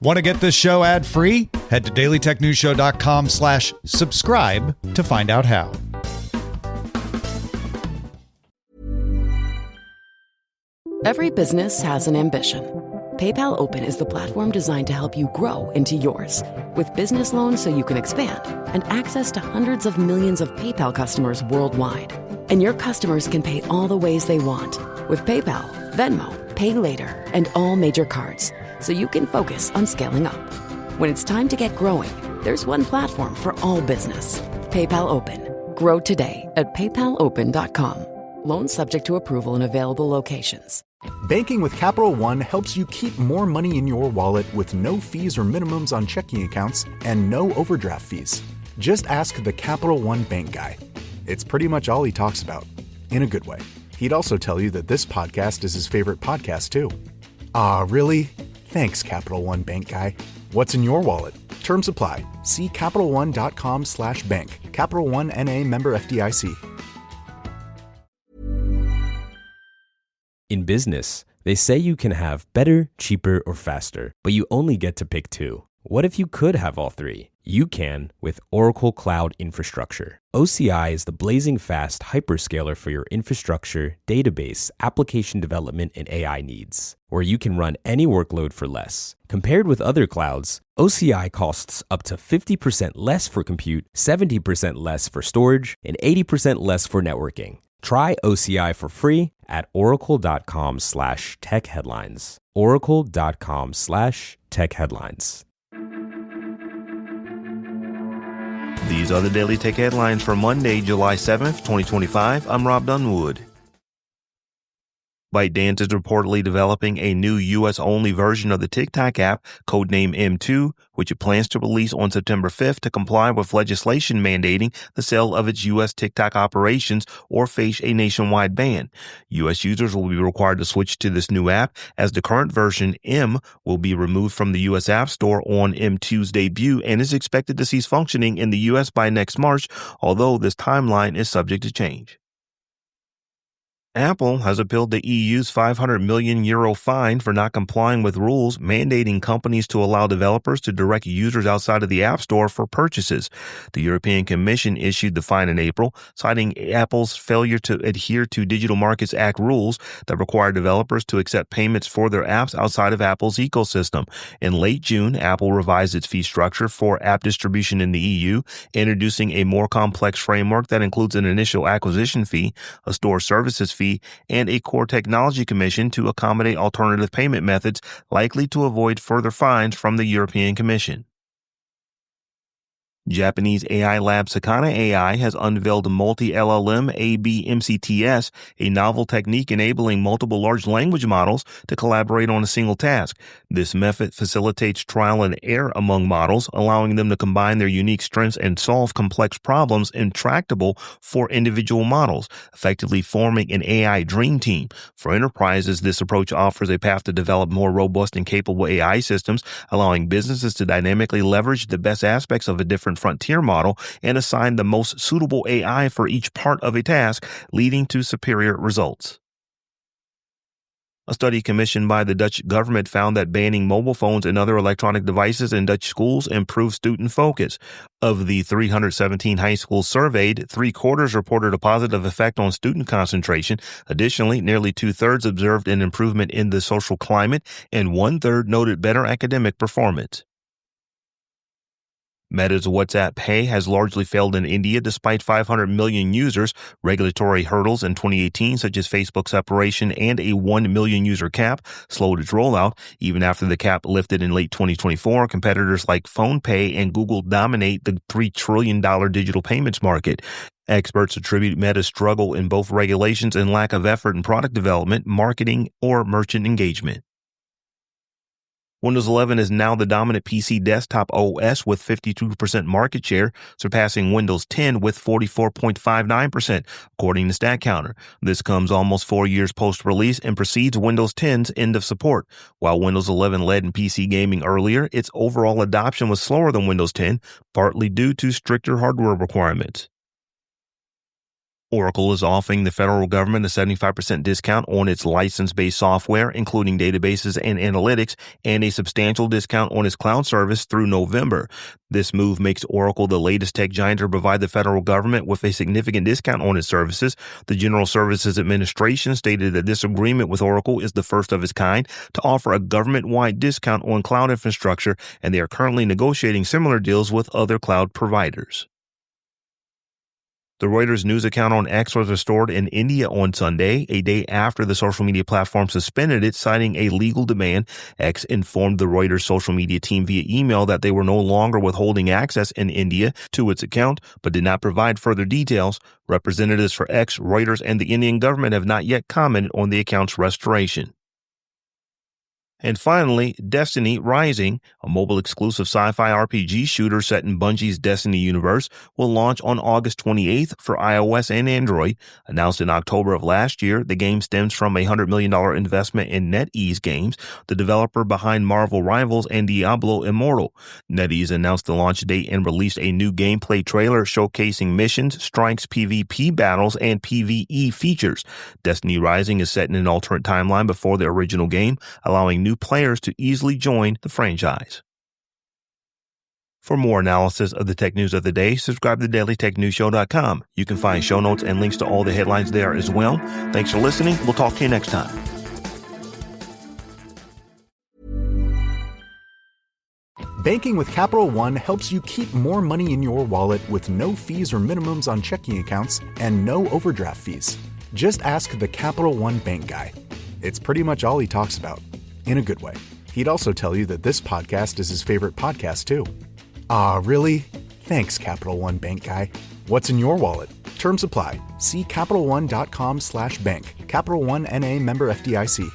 Want to get this show ad-free? Head to dailytechnewsshow.com/subscribe to find out how. Every business has an ambition. PayPal Open is the platform designed to help you grow into yours. With business loans so you can expand and access to hundreds of millions of PayPal customers worldwide. And your customers can pay all the ways they want with PayPal, Venmo, Pay Later, and all major cards, so you can focus on scaling up. When it's time to get growing, there's one platform for all business. PayPal Open. Grow today at paypalopen.com. Loans subject to approval in available locations. Banking with Capital One helps you keep more money in your wallet with no fees or minimums on checking accounts and no overdraft fees. Just ask the Capital One bank guy. It's pretty much all he talks about, in a good way. He'd also tell you that this podcast is his favorite podcast, too. Ah, really? Thanks, Capital One bank guy. What's in your wallet? Terms apply. See CapitalOne.com/bank. Capital One N.A. member FDIC. In business, they say you can have better, cheaper, or faster, but you only get to pick two. What if you could have all three? You can with Oracle Cloud Infrastructure. OCI is the blazing fast hyperscaler for your infrastructure, database, application development, and AI needs, where you can run any workload for less. Compared with other clouds, OCI costs up to 50% less for compute, 70% less for storage, and 80% less for networking. Try OCI for free at oracle.com/tech headlines. Oracle.com/tech headlines. These are the Daily Tech Headlines for Monday, July 7th, 2025. I'm Rob Dunwood. ByteDance is reportedly developing a new U.S.-only version of the TikTok app, codenamed M2, which it plans to release on September 5th to comply with legislation mandating the sale of its U.S. TikTok operations or face a nationwide ban. U.S. users will be required to switch to this new app, as the current version, M, will be removed from the U.S. App Store on M2's debut and is expected to cease functioning in the U.S. by next March, although this timeline is subject to change. Apple has appealed the EU's €500 million fine for not complying with rules mandating companies to allow developers to direct users outside of the App Store for purchases. The European Commission issued the fine in April, citing Apple's failure to adhere to Digital Markets Act rules that require developers to accept payments for their apps outside of Apple's ecosystem. In late June, Apple revised its fee structure for app distribution in the EU, introducing a more complex framework that includes an initial acquisition fee, a store services fee, and a core technology commission to accommodate alternative payment methods, likely to avoid further fines from the European Commission. Japanese AI lab Sakana AI has unveiled multi-LLM ABMCTS, a novel technique enabling multiple large language models to collaborate on a single task. This method facilitates trial and error among models, allowing them to combine their unique strengths and solve complex problems intractable for individual models, effectively forming an AI dream team. For enterprises, this approach offers a path to develop more robust and capable AI systems, allowing businesses to dynamically leverage the best aspects of a different frontier model and assign the most suitable AI for each part of a task, leading to superior results. A study commissioned by the Dutch government found that banning mobile phones and other electronic devices in Dutch schools improved student focus. Of the 317 high schools surveyed, 3/4 reported a positive effect on student concentration. Additionally, nearly 2/3 observed an improvement in the social climate, and 1/3 noted better academic performance. Meta's WhatsApp Pay has largely failed in India despite 500 million users. Regulatory hurdles in 2018, such as Facebook separation and a 1 million user cap, slowed its rollout. Even after the cap lifted in late 2024, competitors like PhonePe and Google dominate the $3 trillion digital payments market. Experts attribute Meta's struggle in both regulations and lack of effort in product development, marketing, or merchant engagement. Windows 11 is now the dominant PC desktop OS with 52% market share, surpassing Windows 10 with 44.59%, according to StatCounter. This comes almost 4 years post-release and precedes Windows 10's end of support. While Windows 11 led in PC gaming earlier, its overall adoption was slower than Windows 10, partly due to stricter hardware requirements. Oracle is offering the federal government a 75% discount on its license-based software, including databases and analytics, and a substantial discount on its cloud service through November. This move makes Oracle the latest tech giant to provide the federal government with a significant discount on its services. The General Services Administration stated that this agreement with Oracle is the first of its kind to offer a government-wide discount on cloud infrastructure, and they are currently negotiating similar deals with other cloud providers. The Reuters news account on X was restored in India on Sunday, a day after the social media platform suspended it, citing a legal demand. X informed the Reuters social media team via email that they were no longer withholding access in India to its account, but did not provide further details. Representatives for X, Reuters, and the Indian government have not yet commented on the account's restoration. And finally, Destiny Rising, a mobile-exclusive sci-fi RPG shooter set in Bungie's Destiny universe, will launch on August 28th for iOS and Android. Announced in October of last year, the game stems from a $100 million investment in NetEase Games, the developer behind Marvel Rivals and Diablo Immortal. NetEase announced the launch date and released a new gameplay trailer showcasing missions, strikes, PvP battles, and PvE features. Destiny Rising is set in an alternate timeline before the original game, allowing new players to easily join the franchise. For more analysis of the tech news of the day, subscribe to dailytechnewsshow.com. You can find show notes and links to all the headlines there as well. Thanks for listening. We'll talk to you next time. Banking with Capital One helps you keep more money in your wallet with no fees or minimums on checking accounts and no overdraft fees. Just ask the Capital One bank guy. It's pretty much all he talks about. In a good way. He'd also tell you that this podcast is his favorite podcast, too. Aw, really? Thanks, Capital One bank guy. What's in your wallet? Terms apply. See CapitalOne.com/bank. Capital One N.A. member FDIC.